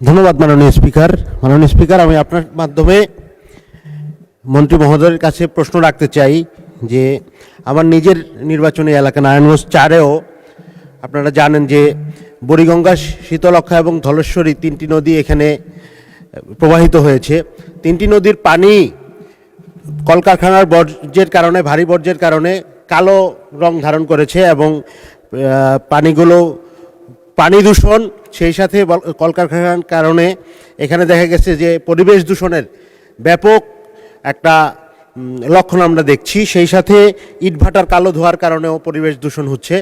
ধন্যবাদ মাননীয় স্পিকার। মাননীয় স্পিকার, আমি আপনার মাধ্যমে মন্ত্রী মহোদয়ের কাছে প্রশ্ন রাখতে চাই যে আমার নিজের নির্বাচনী এলাকা নারায়ণগঞ্জ 4-এও আপনারা জানেন যে বুড়িগঙ্গা, শীতলক্ষ্যা এবং ধলেশ্বরী তিনটি নদী এখানে প্রবাহিত হয়েছে। তিনটি নদীর পানি কলকারখানার বর্জ্যের কারণে, ভারী বর্জ্যের কারণে কালো রং ধারণ করেছে এবং পানিগুলো পানি দূষণ, সেই সাথে কলকারখানার কারণে এখানে দেখা গেছে যে পরিবেশ দূষণের ব্যাপক একটা লক্ষণ আমরা দেখছি। সেই সাথে ইটভাটার কালো ধোয়ার কারণেও পরিবেশ দূষণ হচ্ছে।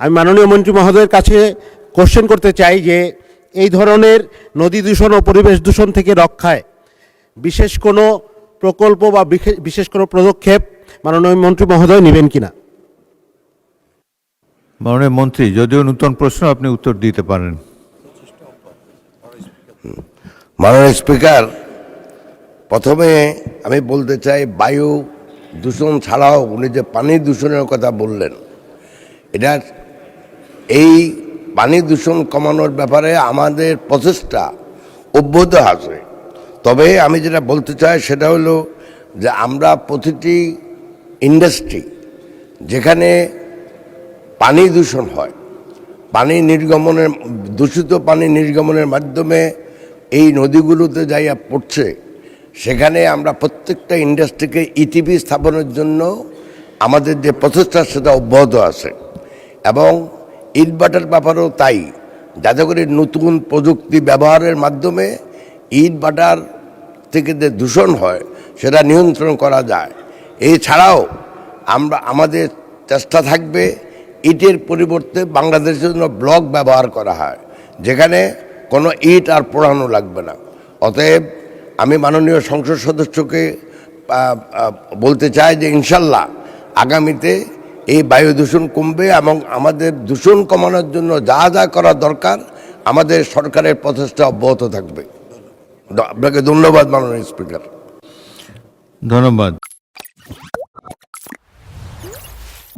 আমি মাননীয় মন্ত্রী মহোদয়ের কাছে কোশ্চেন করতে চাই যে এই ধরনের নদী দূষণ ও পরিবেশ দূষণ থেকে রক্ষায় বিশেষ কোনো প্রকল্প বা বিশেষ কোনো পদক্ষেপ মাননীয় মন্ত্রী মহোদয় নেবেন কিনা? মাননীয় মন্ত্রী, যদিও নূতন প্রশ্ন, আপনি উত্তর দিতে পারেন। মাননীয় স্পিকার, প্রথমে আমি বলতে চাই বায়ু দূষণ ছাড়াও উনি যে পানি দূষণের কথা বললেন, এটা এই পানি দূষণ কমানোর ব্যাপারে আমাদের প্রচেষ্টা অব্যাহত আছে। তবে আমি যেটা বলতে চাই সেটা হলো যে আমরা প্রতিটি ইন্ডাস্ট্রি যেখানে পানি দূষণ হয়, পানি নির্গমনের, দূষিত পানি নির্গমনের মাধ্যমে এই নদীগুলোতে যাইয়া পড়ছে, সেখানে আমরা প্রত্যেকটা ইন্ডাস্ট্রিকে ইটিপি স্থাপনের জন্য আমাদের যে প্রচেষ্টা সেটা অব্যাহত আছে। এবং ইটভাটার ব্যাপারেও তাই, যাতে করে নতুন প্রযুক্তি ব্যবহারের মাধ্যমে ইটভাটার থেকে যে দূষণ হয় সেটা নিয়ন্ত্রণ করা যায়। এছাড়াও আমাদের চেষ্টা থাকবে ইটের পরিবর্তে বাংলাদেশের জন্য ব্লক ব্যবহার করা হয়, যেখানে কোনো ইট আর পোড়ানো লাগবে না। অতএব আমি মাননীয় সংসদ সদস্যকে বলতে চাই যে ইনশাল্লাহ আগামীতে এই বায়ু দূষণ কমবে এবং আমাদের দূষণ কমানোর জন্য যা যা করা দরকার আমাদের সরকারের প্রচেষ্টা অব্যাহত থাকবে। আপনাকে ধন্যবাদ মাননীয় স্পিকার। ধন্যবাদ।